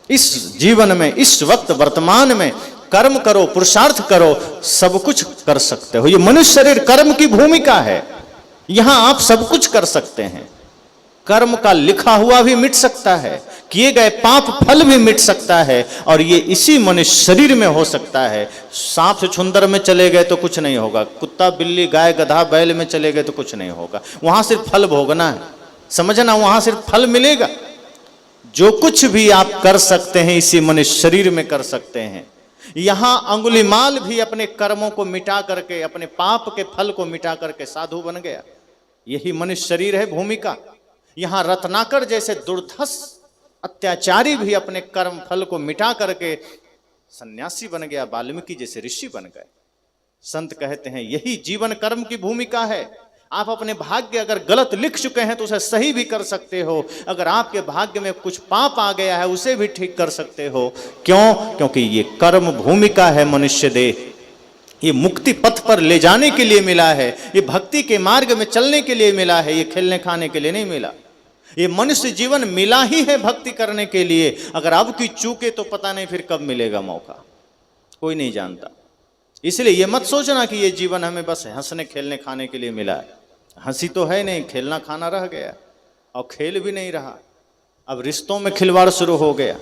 इस जीवन में, इस वक्त वर्तमान में कर्म करो, पुरुषार्थ करो, सब कुछ कर सकते हो। ये मनुष्य शरीर कर्म की भूमिका है, यहां आप सब कुछ कर सकते हैं। कर्म का लिखा हुआ भी मिट सकता है, किए गए पाप फल भी मिट सकता है, और ये इसी मनुष्य शरीर में हो सकता है। सांप से छुंदर में चले गए तो कुछ नहीं होगा, कुत्ता बिल्ली गाय गधा बैल में चले गए तो कुछ नहीं होगा, वहां सिर्फ फल भोगना है, समझना, वहां सिर्फ फल मिलेगा। जो कुछ भी आप कर सकते हैं इसी मनुष्य शरीर में कर सकते हैं। यहां अंगुलीमाल भी अपने कर्मों को मिटा करके, अपने पाप के फल को मिटा करके साधु बन गया। यही मनुष्य शरीर है भूमिका। यहां रत्नाकर जैसे दुर्धर्ष अत्याचारी भी अपने कर्म फल को मिटा करके सन्यासी बन गया, वाल्मीकि जैसे ऋषि बन गए। संत कहते हैं यही जीवन कर्म की भूमिका है। आप अपने भाग्य अगर गलत लिख चुके हैं तो उसे सही भी कर सकते हो, अगर आपके भाग्य में कुछ पाप आ गया है उसे भी ठीक कर सकते हो। क्यों? क्योंकि ये कर्म भूमिका है मनुष्य देह। ये मुक्ति पथ पर ले जाने के लिए मिला है, ये भक्ति के मार्ग में चलने के लिए मिला है, ये खेलने खाने के लिए नहीं मिला। ये मनुष्य जीवन मिला ही है भक्ति करने के लिए। अगर अब की चूके तो पता नहीं फिर कब मिलेगा मौका, कोई नहीं जानता। इसलिए ये मत सोचना कि ये जीवन हमें बस हंसने खेलने खाने के लिए मिला है। हंसी तो है नहीं, खेलना खाना रह गया, और खेल भी नहीं रहा। अब रिश्तों में खिलवाड़ शुरू हो गया,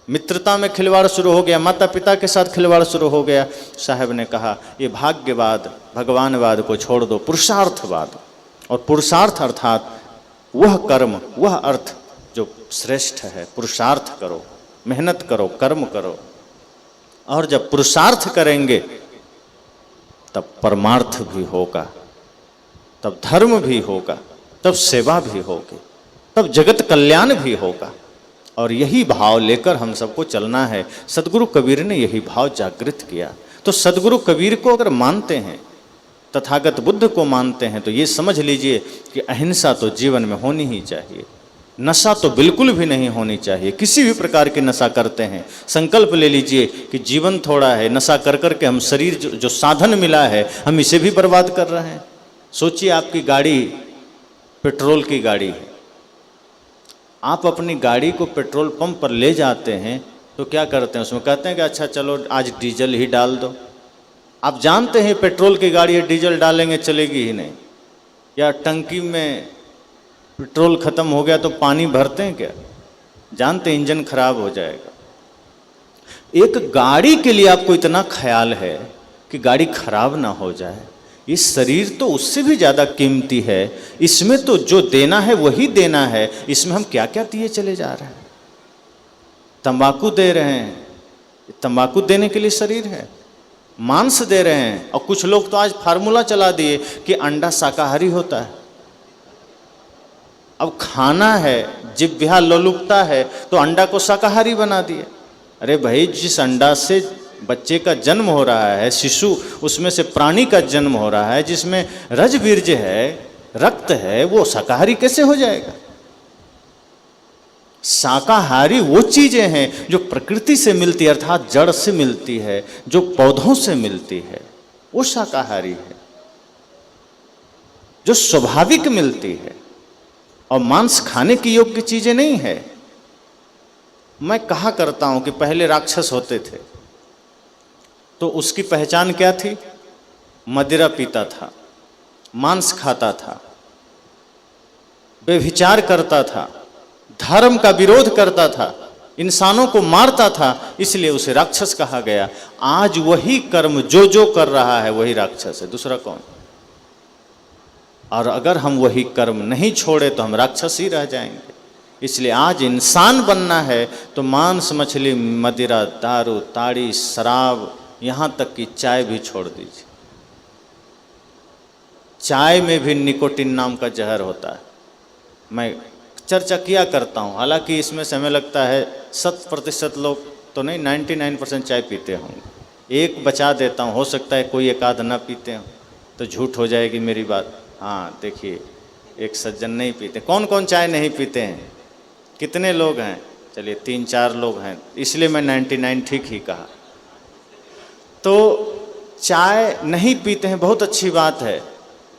मित्रता में खिलवाड़ शुरू हो गया, माता पिता के साथ खिलवाड़ शुरू हो गया। साहब ने कहा ये भाग्यवाद भगवानवाद को छोड़ दो, पुरुषार्थवाद। और पुरुषार्थ अर्थात वह कर्म, वह अर्थ जो श्रेष्ठ है। पुरुषार्थ करो, मेहनत करो, कर्म करो, और जब पुरुषार्थ करेंगे तब परमार्थ भी होगा, तब धर्म भी होगा, तब सेवा भी होगी, तब जगत कल्याण भी होगा। और यही भाव लेकर हम सबको चलना है। सदगुरु कबीर ने यही भाव जागृत किया। तो सदगुरु कबीर को अगर मानते हैं, तथागत बुद्ध को मानते हैं, तो ये समझ लीजिए कि अहिंसा तो जीवन में होनी ही चाहिए। नशा तो बिल्कुल भी नहीं होनी चाहिए। किसी भी प्रकार के नशा करते हैं, संकल्प ले लीजिए कि जीवन थोड़ा है, नशा कर करके हम शरीर जो साधन मिला है हम इसे भी बर्बाद कर रहे हैं। सोचिए आपकी गाड़ी पेट्रोल की गाड़ी है, आप अपनी गाड़ी को पेट्रोल पंप पर ले जाते हैं तो क्या करते हैं? उसमें कहते हैं कि अच्छा चलो आज डीजल ही डाल दो। आप जानते हैं पेट्रोल की गाड़ी है, डीजल डालेंगे चलेगी ही नहीं। या टंकी में पेट्रोल ख़त्म हो गया तो पानी भरते हैं क्या? जानते इंजन खराब हो जाएगा। एक गाड़ी के लिए आपको इतना ख्याल है कि गाड़ी खराब ना हो जाए। इस शरीर तो उससे भी ज़्यादा कीमती है, इसमें तो जो देना है वही देना है। इसमें हम क्या क्या दिए चले जा रहे हैं। तंबाकू दे रहे हैं, तंबाकू देने के लिए शरीर है। मांस दे रहे हैं, और कुछ लोग तो आज फार्मूला चला दिए कि अंडा शाकाहारी होता है। अब खाना है, जिह्वा लोलुपता है, तो अंडा को शाकाहारी बना दिए। अरे भाई, जिस अंडा से बच्चे का जन्म हो रहा है, शिशु, उसमें से प्राणी का जन्म हो रहा है, जिसमें रजबीर्ज है, रक्त है, वो शाकाहारी कैसे हो जाएगा? शाकाहारी वो चीजें हैं जो प्रकृति से मिलती है, अर्थात जड़ से मिलती है, जो पौधों से मिलती है, वो शाकाहारी है, जो स्वाभाविक मिलती है। और मांस खाने की योग्य चीजें नहीं है। मैं कहा करता हूं कि पहले राक्षस होते थे तो उसकी पहचान क्या थी? मदिरा पीता था, मांस खाता था, व्यभिचार करता था, धर्म का विरोध करता था, इंसानों को मारता था, इसलिए उसे राक्षस कहा गया। आज वही कर्म जो जो कर रहा है वही राक्षस है, दूसरा कौन? और अगर हम वही कर्म नहीं छोड़े तो हम राक्षस ही रह जाएंगे। इसलिए आज इंसान बनना है तो मांस, मछली, मदिरा, दारू, ताड़ी, शराब, यहाँ तक कि चाय भी छोड़ दीजिए। चाय में भी निकोटिन नाम का जहर होता है। मैं चर्चा किया करता हूँ, हालांकि इसमें से हमें लगता है 100% लोग तो नहीं, 99% चाय पीते होंगे। एक बचा देता हूँ, हो सकता है कोई एक आध ना पीते हो तो झूठ हो जाएगी मेरी बात। हाँ देखिए, एक सज्जन नहीं पीते। कौन कौन चाय नहीं पीते हैं? कितने लोग हैं? चलिए 3-4 लोग हैं, इसलिए मैं 99 ठीक ही कहा। तो चाय नहीं पीते हैं, बहुत अच्छी बात है।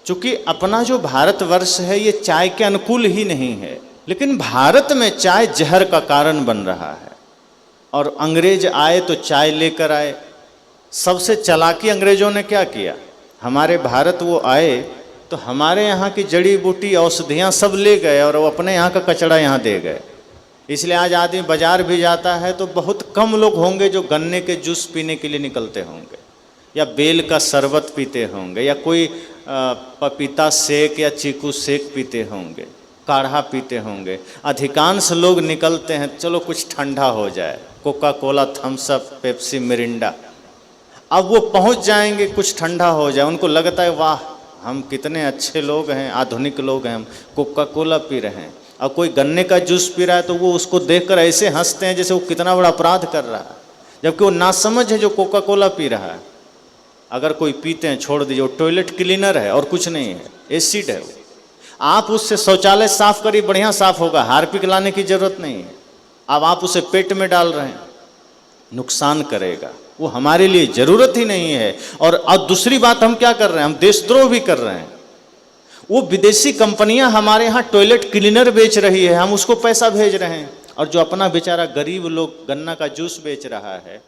चूँकि अपना जो भारतवर्ष है ये चाय के अनुकूल ही नहीं है, लेकिन भारत में चाय जहर का कारण बन रहा है। और अंग्रेज आए तो चाय लेकर आए। सबसे चालाकी अंग्रेजों ने क्या किया, हमारे भारत वो आए तो हमारे यहाँ की जड़ी बूटी औषधियाँ सब ले गए और वो अपने यहाँ का कचरा यहाँ दे गए। इसलिए आज आदमी बाजार भी जाता है तो बहुत कम लोग होंगे जो गन्ने के जूस पीने के लिए निकलते होंगे, या बेल का शरबत पीते होंगे, या कोई पपीता शेक या चीकू शेक पीते होंगे, काढ़ा पीते होंगे। अधिकांश लोग निकलते हैं चलो कुछ ठंडा हो जाए, Coca Cola, Thums Up, Pepsi, Mirinda. अब वो पहुंच जाएंगे कुछ ठंडा हो जाए, उनको लगता है वाह हम कितने अच्छे लोग हैं, आधुनिक लोग हैं, हम कोका कोला पी रहे हैं। और कोई गन्ने का जूस पी रहा है तो वो उसको देखकर ऐसे हंसते हैं जैसे वो कितना बड़ा अपराध कर रहा है, जबकि वो नासमझ है जो कोका कोला पी रहा है। अगर कोई पीते हैं छोड़ दीजिए, वो टॉयलेट क्लीनर है और कुछ नहीं है, एसिड है वो। आप उससे शौचालय साफ करिए, बढ़िया साफ होगा, हार्पिक लाने की जरूरत नहीं है। अब आप उसे पेट में डाल रहे हैं, नुकसान करेगा, वो हमारे लिए जरूरत ही नहीं है। और दूसरी बात हम क्या कर रहे हैं, हम देशद्रोह भी कर रहे हैं। वो विदेशी कंपनियां हमारे यहाँ टॉयलेट क्लीनर बेच रही है, हम उसको पैसा भेज रहे हैं, और जो अपना बेचारा गरीब लोग गन्ना का जूस बेच रहा है,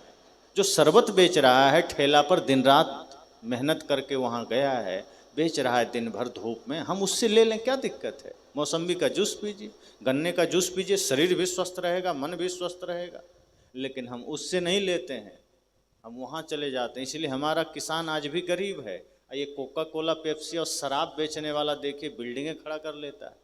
जो शरबत बेच रहा है, ठेला पर दिन रात मेहनत करके वहाँ गया है, बेच रहा है दिन भर धूप में, हम उससे ले लें, क्या दिक्कत है। मौसम्बी का जूस पीजिए, गन्ने का जूस पीजिए, शरीर भी स्वस्थ रहेगा, मन भी स्वस्थ रहेगा। लेकिन हम उससे नहीं लेते हैं, हम वहाँ चले जाते हैं। इसलिए हमारा किसान आज भी गरीब है। ये कोका कोला, पेप्सी और शराब बेचने वाला देखिए बिल्डिंगें खड़ा कर लेता है,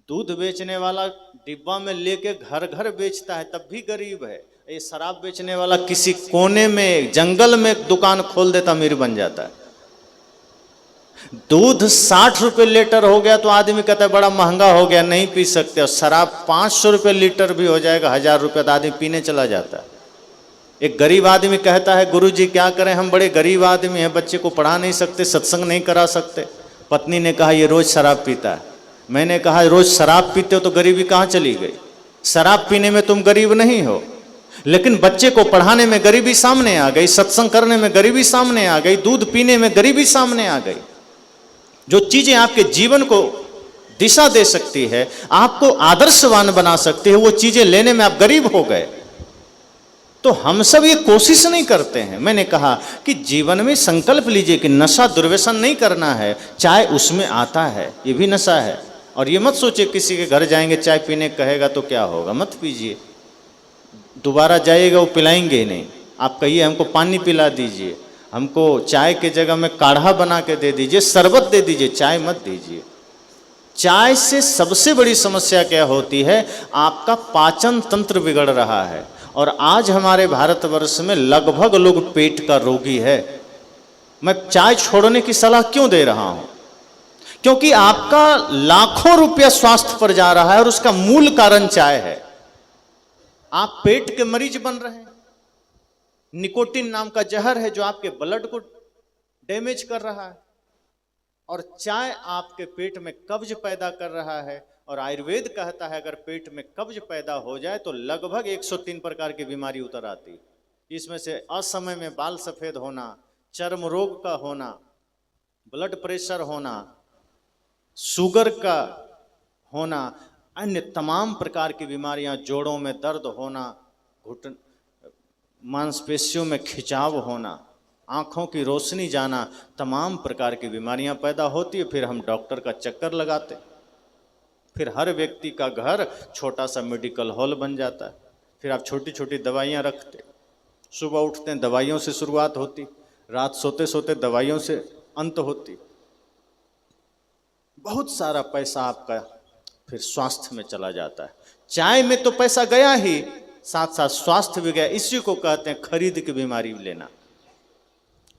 दूध बेचने वाला डिब्बा में लेके घर घर बेचता है, तब भी गरीब है। ये शराब बेचने वाला किसी कोने में जंगल में दुकान खोल देता, अमीर बन जाता है। दूध 60 रुपये लीटर हो गया तो आदमी कहता है बड़ा महंगा हो गया, नहीं पी सकते। और शराब 500 रुपये लीटर भी हो जाएगा, 1000 रुपये, तो आदमी पीने चला जाता है। एक गरीब आदमी कहता है गुरुजी क्या करें, हम बड़े गरीब आदमी हैं, बच्चे को पढ़ा नहीं सकते, सत्संग नहीं करा सकते। पत्नी ने कहा ये रोज शराब पीता है। मैंने कहा रोज शराब पीते हो तो गरीबी कहाँ चली गई, शराब पीने में तुम गरीब नहीं हो, लेकिन बच्चे को पढ़ाने में गरीबी सामने आ गई, सत्संग करने में गरीबी सामने आ गई, दूध पीने में गरीबी सामने आ गई। जो चीजें आपके जीवन को दिशा दे सकती है, आपको आदर्शवान बना सकती है, वो चीजें लेने में आप गरीब हो गए। तो हम सब ये कोशिश नहीं करते हैं। मैंने कहा कि जीवन में संकल्प लीजिए कि नशा दुर्व्यसन नहीं करना है, चाय उसमें आता है, ये भी नशा है। और ये मत सोचिए किसी के घर जाएंगे चाय पीने कहेगा तो क्या होगा, मत पीजिए, दोबारा जाइएगा वो पिलाएंगे ही नहीं। आप कहिए हमको पानी पिला दीजिए, हमको चाय के जगह में काढ़ा बना के दे दीजिए, शरबत दे दीजिए, चाय मत दीजिए। चाय से सबसे बड़ी समस्या क्या होती है, आपका पाचन तंत्र बिगड़ रहा है। और आज हमारे भारतवर्ष में लगभग लोग पेट का रोगी है। मैं चाय छोड़ने की सलाह क्यों दे रहा हूं, क्योंकि आपका लाखों रुपया स्वास्थ्य पर जा रहा है और उसका मूल कारण चाय है। आप पेट के मरीज बन रहे हैं। निकोटिन नाम का जहर है जो आपके ब्लड को डैमेज कर रहा है, और चाय आपके पेट में कब्ज पैदा कर रहा है। और आयुर्वेद कहता है अगर पेट में कब्ज पैदा हो जाए तो लगभग 103 प्रकार की बीमारी उतर आती। इसमें से असमय में बाल सफेद होना, चर्म रोग का होना, ब्लड प्रेशर होना, शुगर का होना, अन्य तमाम प्रकार की बीमारियां, जोड़ों में दर्द होना, घुटन, मांसपेशियों में खिंचाव होना, आँखों की रोशनी जाना, तमाम प्रकार की बीमारियां पैदा होती है। फिर हम डॉक्टर का चक्कर लगाते, फिर हर व्यक्ति का घर छोटा सा मेडिकल हॉल बन जाता है। फिर आप छोटी छोटी दवाइयाँ रखते, सुबह उठते हैं दवाइयों से शुरुआत होती, रात सोते सोते दवाइयों से अंत होती। बहुत सारा पैसा आपका फिर स्वास्थ्य में चला जाता है। चाय में तो पैसा गया ही, साथ साथ स्वास्थ्य भी गया। इसी को कहते हैं खरीद की बीमारी लेना।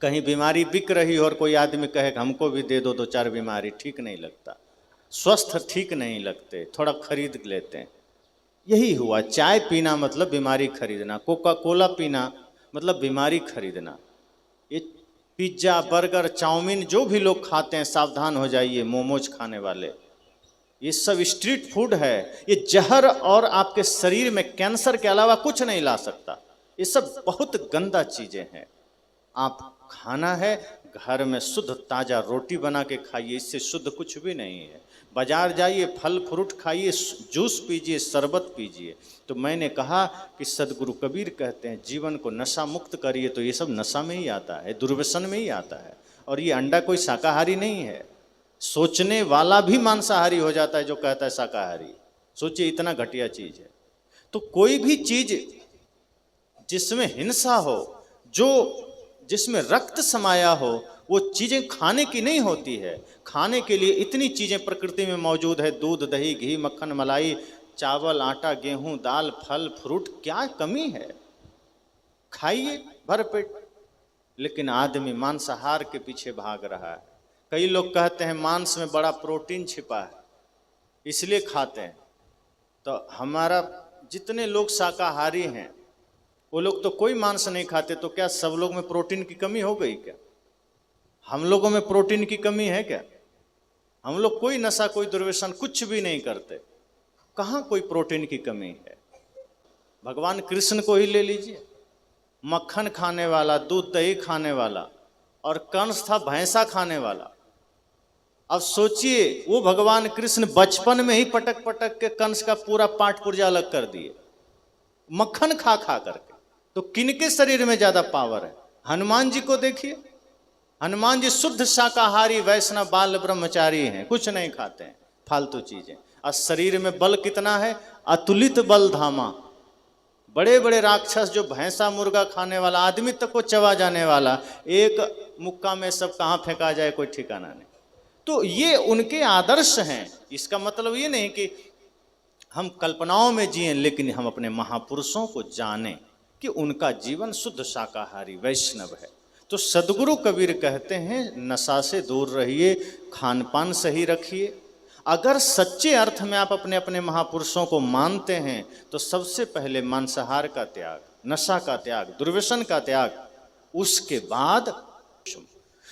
कहीं बीमारी बिक रही हो और कोई आदमी कहे हमको भी दे दो 2-4 बीमारी, ठीक नहीं लगता, स्वस्थ ठीक नहीं लगते, थोड़ा खरीद लेते हैं। यही हुआ, चाय पीना मतलब बीमारी खरीदना, कोका कोला पीना मतलब बीमारी खरीदना। ये पिज्ज़ा, बर्गर, चाउमीन जो भी लोग खाते हैं सावधान हो जाइए, मोमोज खाने वाले, ये सब स्ट्रीट फूड है। ये जहर और आपके शरीर में कैंसर के अलावा कुछ नहीं ला सकता। ये सब बहुत गंदा चीज़ें हैं। आप खाना है, घर में शुद्ध ताज़ा रोटी बना के खाइए, इससे शुद्ध कुछ भी नहीं है। बाजार जाइए, फल फ्रूट खाइए, जूस पीजिए, शरबत पीजिए। तो मैंने कहा कि सदगुरु कबीर कहते हैं जीवन को नशा मुक्त करिए, तो ये सब नशा में ही आता है, दुर्व्यसन में ही आता है। और ये अंडा कोई शाकाहारी नहीं है। सोचने वाला भी मांसाहारी हो जाता है जो कहता है शाकाहारी। सोचिए, इतना घटिया चीज है। तो कोई भी चीज जिसमें हिंसा हो, जिसमें रक्त समाया हो, वो चीजें खाने की नहीं होती है। खाने के लिए इतनी चीजें प्रकृति में मौजूद है, दूध, दही, घी, मक्खन, मलाई, चावल, आटा, गेहूं, दाल, फल, फ्रूट, क्या कमी है? खाइए भर पेट। लेकिन आदमी मांसाहार के पीछे भाग रहा है। कई लोग कहते हैं मांस में बड़ा प्रोटीन छिपा है, इसलिए खाते हैं। तो हमारा जितने लोग शाकाहारी हैं वो लोग तो कोई मांस नहीं खाते, तो क्या सब लोग में प्रोटीन की कमी हो गई क्या? हम लोगों में प्रोटीन की कमी है क्या? हम लोग कोई नशा, कोई दुर्व्यसन कुछ भी नहीं करते, कहाँ कोई प्रोटीन की कमी है? भगवान कृष्ण को ही ले लीजिए, मक्खन खाने वाला, दूध दही खाने वाला, और कंस था भैंसा खाने वाला। अब सोचिए, वो भगवान कृष्ण बचपन में ही पटक पटक के कंस का पूरा पाठ पुर्जा अलग कर दिए, मक्खन खा खा करके। तो किनके शरीर में ज्यादा पावर है? हनुमान जी को देखिए, हनुमान जी शुद्ध शाकाहारी वैष्णव बाल ब्रह्मचारी हैं, कुछ नहीं खाते हैं फालतू चीजें। और शरीर में बल कितना है? अतुलित बल धामा। बड़े बड़े राक्षस जो भैंसा मुर्गा खाने वाला, आदमी तक को चबा जाने वाला, एक मुक्का में सब कहाँ फेंका जाए कोई ठिकाना नहीं। तो ये उनके आदर्श हैं। इसका मतलब ये नहीं कि हम कल्पनाओं में जिएं, लेकिन हम अपने महापुरुषों को जानें कि उनका जीवन शुद्ध शाकाहारी वैष्णव है। तो सदगुरु कबीर कहते हैं नशा से दूर रहिए, खान पान सही रखिए। अगर सच्चे अर्थ में आप अपने अपने महापुरुषों को मानते हैं तो सबसे पहले मांसाहार का त्याग, नशा का त्याग, दुर्व्यसन का त्याग, उसके बाद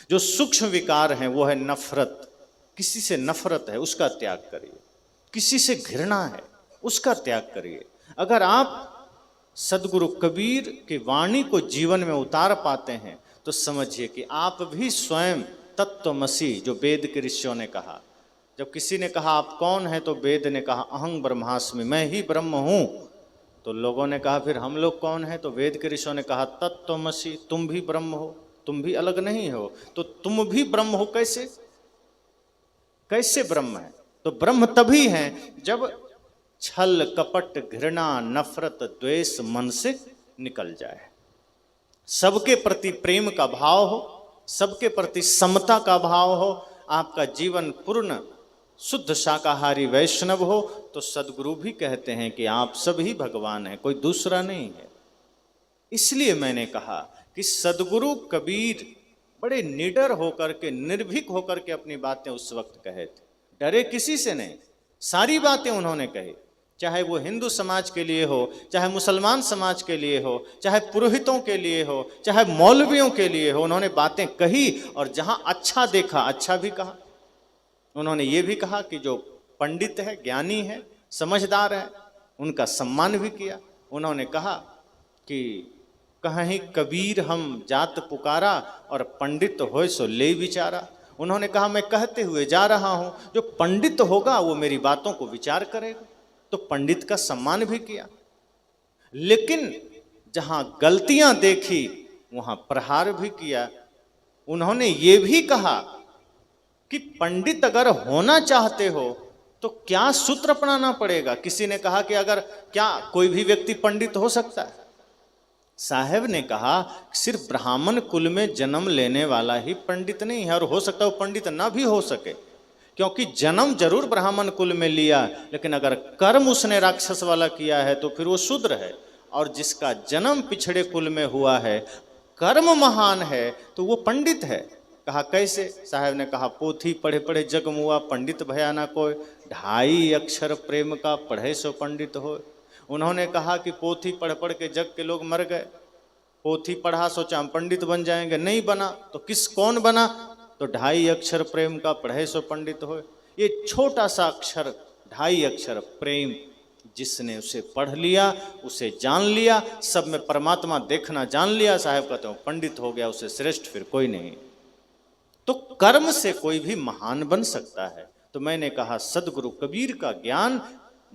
जो सूक्ष्म विकार हैं वो है नफरत। किसी से नफरत है उसका त्याग करिए, किसी से घृणा है उसका त्याग करिए। अगर आप सदगुरु कबीर की वाणी को जीवन में उतार पाते हैं तो समझिए कि आप भी स्वयं तत्वमसि, जो वेद के ऋषियों ने कहा। जब किसी ने कहा आप कौन हैं, तो वेद ने कहा अहं ब्रह्मास्मि, मैं ही ब्रह्म हूँ। तो लोगों ने कहा फिर हम लोग कौन हैं? तो वेद के ऋषियों ने कहा तत्वमसि, तुम भी ब्रह्म हो, तुम भी अलग नहीं हो। तो तुम भी ब्रह्म हो कैसे? कैसे ब्रह्म है? तो ब्रह्म तभी है जब छल कपट घृणा नफरत द्वेष मन से निकल जाए, सबके प्रति प्रेम का भाव हो, सबके प्रति समता का भाव हो, आपका जीवन पूर्ण शुद्ध शाकाहारी वैष्णव हो। तो सदगुरु भी कहते हैं कि आप सभी भगवान हैं, कोई दूसरा नहीं है। इसलिए मैंने कहा कि सदगुरु कबीर बड़े निडर होकर के, निर्भीक होकर के अपनी बातें उस वक्त कहे थे, डरे किसी से नहीं। सारी बातें उन्होंने कही, चाहे वो हिंदू समाज के लिए हो, चाहे मुसलमान समाज के लिए हो, चाहे पुरोहितों के लिए हो, चाहे मौलवियों के लिए हो, उन्होंने बातें कही। और जहां अच्छा देखा अच्छा भी कहा। उन्होंने ये भी कहा कि जो पंडित है, ज्ञानी है, समझदार है, उनका सम्मान भी किया। उन्होंने कहा कि कहीं कबीर हम जात पुकारा और पंडित होय सो ले विचारा। उन्होंने कहा मैं कहते हुए जा रहा हूं, जो पंडित होगा वो मेरी बातों को विचार करेगा। तो पंडित का सम्मान भी किया। लेकिन जहां गलतियां देखी वहां प्रहार भी किया। उन्होंने ये भी कहा कि पंडित अगर होना चाहते हो तो क्या सूत्र अपनाना पड़ेगा। किसी ने कहा कि अगर क्या कोई भी व्यक्ति पंडित हो सकता है? साहब ने कहा सिर्फ ब्राह्मण कुल में जन्म लेने वाला ही पंडित नहीं है, और हो सकता है वो पंडित ना भी हो सके, क्योंकि जन्म जरूर ब्राह्मण कुल में लिया, लेकिन अगर कर्म उसने राक्षस वाला किया है तो फिर वो शूद्र है। और जिसका जन्म पिछड़े कुल में हुआ है, कर्म महान है, तो वो पंडित है। कहा कैसे? साहब ने कहा पोथी पढ़े पढ़े जग मुआ, पंडित भया ना कोई, 2.5 अक्षर प्रेम का पढ़े सो पंडित हो। उन्होंने कहा कि पोथी पढ़ पढ़ के जग के लोग मर गए। पोथी पढ़ा, सोचा हम पंडित बन जाएंगे, नहीं बना। तो कौन बना? तो 2.5 अक्षर प्रेम का पढ़े सो पंडित हो। ये छोटा सा अक्षर 2.5 अक्षर प्रेम, जिसने उसे पढ़ लिया, उसे जान लिया, सब में परमात्मा देखना जान लिया, साहब कहते हो पंडित हो गया, उसे श्रेष्ठ फिर कोई नहीं। तो कर्म से कोई भी महान बन सकता है। तो मैंने कहा सदगुरु कबीर का ज्ञान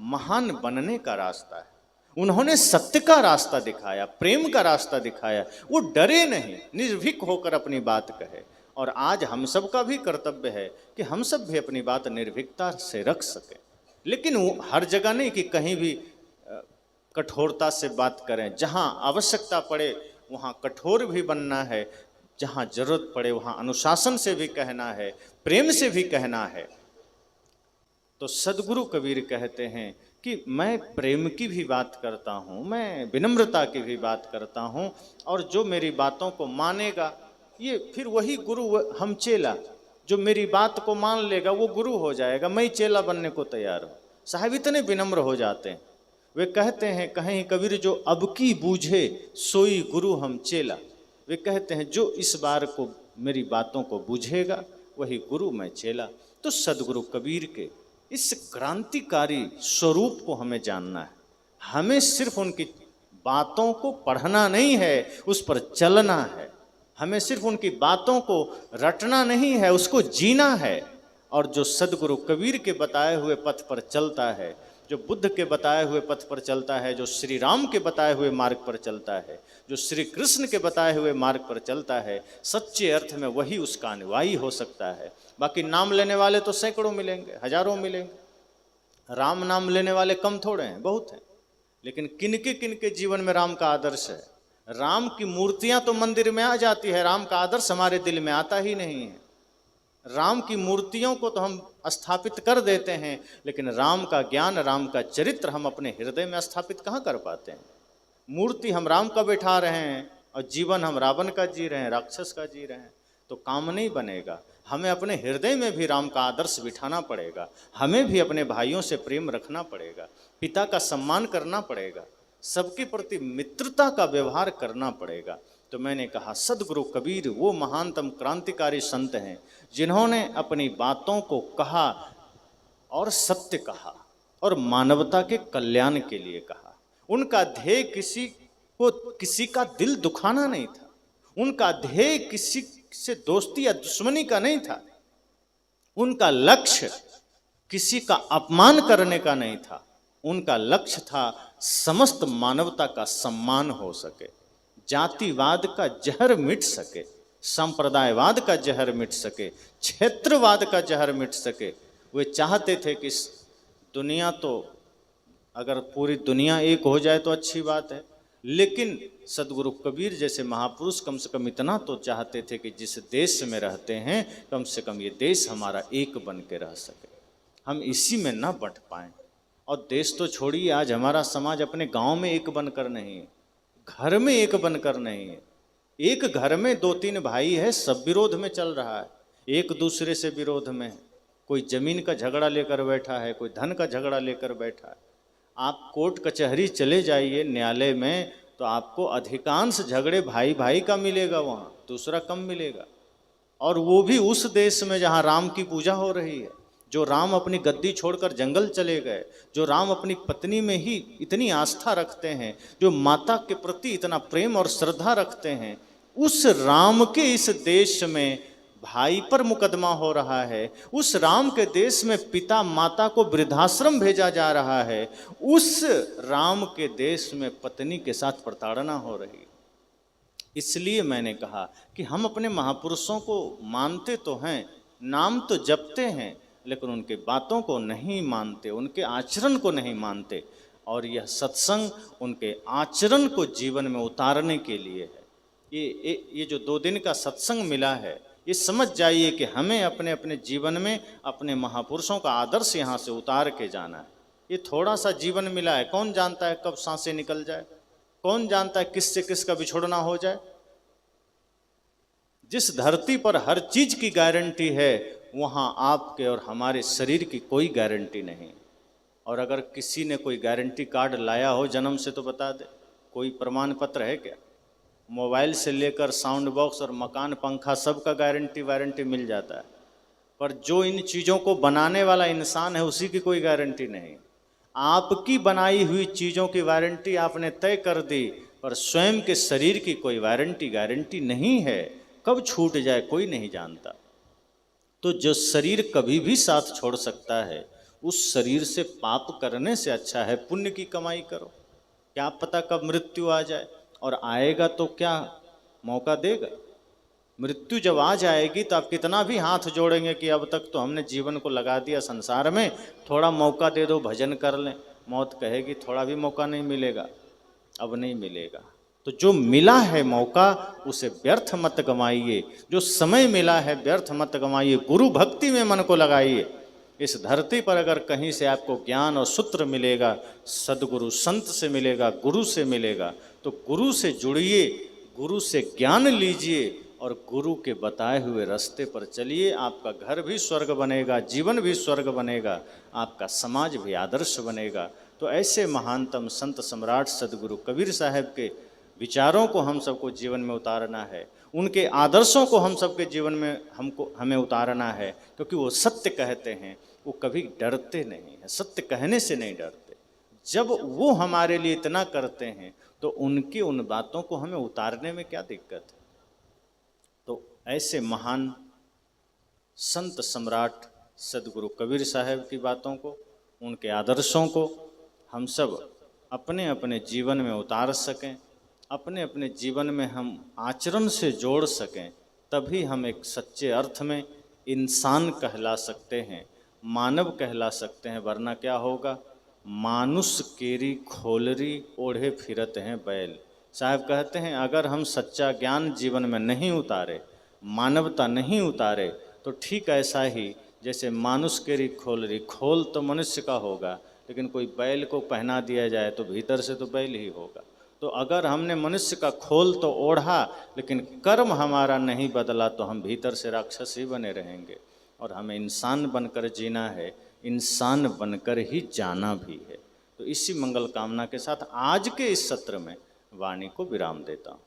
महान बनने का रास्ता है। उन्होंने सत्य का रास्ता दिखाया, प्रेम का रास्ता दिखाया। वो डरे नहीं, निर्भीक होकर अपनी बात कहे। और आज हम सब का भी कर्तव्य है कि हम सब भी अपनी बात निर्भीकता से रख सकें, लेकिन वो हर जगह नहीं कि कहीं भी कठोरता से बात करें। जहाँ आवश्यकता पड़े वहाँ कठोर भी बनना है, जहाँ जरूरत पड़े वहाँ अनुशासन से भी कहना है, प्रेम से भी कहना है। तो सदगुरु कबीर कहते हैं कि मैं प्रेम की भी बात करता हूँ, मैं विनम्रता की भी बात करता हूँ, और जो मेरी बातों को मानेगा ये फिर वही गुरु, हम चेला। जो मेरी बात को मान लेगा वो गुरु हो जाएगा। मैं चेला बनने को तैयार हूँ। साहब इतने विनम्र हो जाते हैं। वे कहते हैं, कहीं कबीर जो अब की बूझे सोई गुरु हम चेला। वे कहते हैं जो इस बार को मेरी बातों को बूझेगा वही गुरु मैं चेला। तो सदगुरु कबीर के इस क्रांतिकारी स्वरूप को हमें जानना है। हमें सिर्फ उनकी बातों को पढ़ना नहीं है, उस पर चलना है। हमें सिर्फ उनकी बातों को रटना नहीं है, उसको जीना है। और जो सदगुरु कबीर के बताए हुए पथ पर चलता है, जो बुद्ध के बताए हुए पथ पर चलता है, जो श्री राम के बताए हुए मार्ग पर चलता है, जो श्री कृष्ण के बताए हुए मार्ग पर चलता है, सच्चे अर्थ में वही उसका अनुयायी हो सकता है। बाकी नाम लेने वाले तो सैकड़ों मिलेंगे, हजारों मिलेंगे। राम नाम लेने वाले कम थोड़े हैं, बहुत हैं। लेकिन किनके जीवन में राम का आदर्श है? राम की मूर्तियां तो मंदिर में आ जाती है, राम का आदर्श हमारे दिल में आता ही नहीं है। राम की मूर्तियों को तो हम स्थापित कर देते हैं, लेकिन राम का ज्ञान, राम का चरित्र हम अपने हृदय में स्थापित कहाँ कर पाते हैं। मूर्ति हम राम का बैठा रहे हैं और जीवन हम रावण का जी रहे हैं, राक्षस का जी रहे हैं, तो काम नहीं बनेगा। हमें अपने हृदय में भी राम का आदर्श बिठाना पड़ेगा। हमें भी अपने भाइयों से प्रेम रखना पड़ेगा, पिता का सम्मान करना पड़ेगा, सबके प्रति मित्रता का व्यवहार करना पड़ेगा। तो मैंने कहा सदगुरु कबीर वो महानतम क्रांतिकारी संत हैं जिन्होंने अपनी बातों को कहा और सत्य कहा और मानवता के कल्याण के लिए कहा। उनका ध्येय किसी का दिल दुखाना नहीं था। उनका ध्येय किसी से दोस्ती या दुश्मनी का नहीं था। उनका लक्ष्य किसी का अपमान करने का नहीं था। उनका लक्ष्य था समस्त मानवता का सम्मान हो सके, जातिवाद का जहर मिट सके, संप्रदायवाद का जहर मिट सके, क्षेत्रवाद का जहर मिट सके। वे चाहते थे कि दुनिया तो अगर पूरी दुनिया एक हो जाए तो अच्छी बात है, लेकिन सदगुरु कबीर जैसे महापुरुष कम से कम इतना तो चाहते थे कि जिस देश में रहते हैं कम से कम ये देश हमारा एक बन के रह सके, हम इसी में ना बंट पाएं। और देश तो छोड़िए, आज हमारा समाज अपने गांव में एक बनकर नहीं है, घर में एक बनकर नहीं है। एक घर में 2-3 भाई है, सब विरोध में चल रहा है, एक दूसरे से विरोध में है। कोई जमीन का झगड़ा लेकर बैठा है, कोई धन का झगड़ा लेकर बैठा है। आप कोर्ट कचहरी चले जाइए, न्यायालय में, तो आपको अधिकांश झगड़े भाई भाई का मिलेगा, वहाँ दूसरा कम मिलेगा। और वो भी उस देश में जहाँ राम की पूजा हो रही है, जो राम अपनी गद्दी छोड़कर जंगल चले गए, जो राम अपनी पत्नी में ही इतनी आस्था रखते हैं, जो माता के प्रति इतना प्रेम और श्रद्धा रखते हैं, उस राम के इस देश में भाई पर मुकदमा हो रहा है। उस राम के देश में पिता माता को वृद्धाश्रम भेजा जा रहा है। उस राम के देश में पत्नी के साथ प्रताड़ना हो रही है। इसलिए मैंने कहा कि हम अपने महापुरुषों को मानते तो हैं, नाम तो जपते हैं, लेकिन उनके बातों को नहीं मानते, उनके आचरण को नहीं मानते। और यह सत्संग उनके आचरण को जीवन में उतारने के लिए है। ये जो 2 दिन का सत्संग मिला है, ये समझ जाइए कि हमें अपने अपने जीवन में अपने महापुरुषों का आदर्श यहाँ से उतार के जाना है। ये थोड़ा सा जीवन मिला है, कौन जानता है कब सांसें निकल जाए, कौन जानता है किससे किसका बिछोड़ना हो जाए। जिस धरती पर हर चीज की गारंटी है, वहाँ आपके और हमारे शरीर की कोई गारंटी नहीं। और अगर किसी ने कोई गारंटी कार्ड लाया हो जन्म से तो बता दे, कोई प्रमाण पत्र है क्या? मोबाइल से लेकर साउंड बॉक्स और मकान पंखा सब का वारंटी मिल जाता है, पर जो इन चीज़ों को बनाने वाला इंसान है उसी की कोई गारंटी नहीं। आपकी बनाई हुई चीज़ों की वारंटी आपने तय कर दी, पर स्वयं के शरीर की कोई गारंटी नहीं है। कब छूट जाए कोई नहीं जानता। तो जो शरीर कभी भी साथ छोड़ सकता है, उस शरीर से पाप करने से अच्छा है पुण्य की कमाई करो। क्या पता कब मृत्यु आ जाए, और आएगा तो क्या मौका देगा। मृत्यु जब आ जाएगी तो आप कितना भी हाथ जोड़ेंगे कि अब तक तो हमने जीवन को लगा दिया संसार में, थोड़ा मौका दे दो, भजन कर लें। मौत कहेगी थोड़ा भी मौका नहीं मिलेगा, अब नहीं मिलेगा। तो जो मिला है मौका उसे व्यर्थ मत गंवाइए, जो समय मिला है व्यर्थ मत गंवाइए। गुरु भक्ति में मन को लगाइए। इस धरती पर अगर कहीं से आपको ज्ञान और सूत्र मिलेगा, सदगुरु संत से मिलेगा, गुरु से मिलेगा, तो गुरु से जुड़िए, गुरु से ज्ञान लीजिए और गुरु के बताए हुए रास्ते पर चलिए। आपका घर भी स्वर्ग बनेगा, जीवन भी स्वर्ग बनेगा, आपका समाज भी आदर्श बनेगा। तो ऐसे महानतम संत सम्राट सदगुरु कबीर साहब के विचारों को हम सबको जीवन में उतारना है, उनके आदर्शों को हम सबके जीवन में हमें उतारना है, क्योंकि वो सत्य कहते हैं, वो कभी डरते नहीं हैं, सत्य कहने से नहीं डरते। जब वो हमारे लिए इतना करते हैं तो उनकी उन बातों को हमें उतारने में क्या दिक्कत है। तो ऐसे महान संत सम्राट सदगुरु कबीर साहब की बातों को, उनके आदर्शों को हम सब अपने अपने जीवन में उतार सकें, अपने अपने जीवन में हम आचरण से जोड़ सकें, तभी हम एक सच्चे अर्थ में इंसान कहला सकते हैं, मानव कहला सकते हैं। वरना क्या होगा, मानुष केरी खोलरी ओढ़े फिरत हैं बैल। साहब कहते हैं अगर हम सच्चा ज्ञान जीवन में नहीं उतारे, मानवता नहीं उतारे, तो ठीक ऐसा ही जैसे मानुष केरी खोलरी, खोल तो मनुष्य का होगा, लेकिन कोई बैल को पहना दिया जाए तो भीतर से तो बैल ही होगा। तो अगर हमने मनुष्य का खोल तो ओढ़ा, लेकिन कर्म हमारा नहीं बदला, तो हम भीतर से राक्षस ही बने रहेंगे। और हमें इंसान बनकर जीना है, इंसान बनकर ही जाना भी है। तो इसी मंगल कामना के साथ आज के इस सत्र में वाणी को विराम देता हूँ।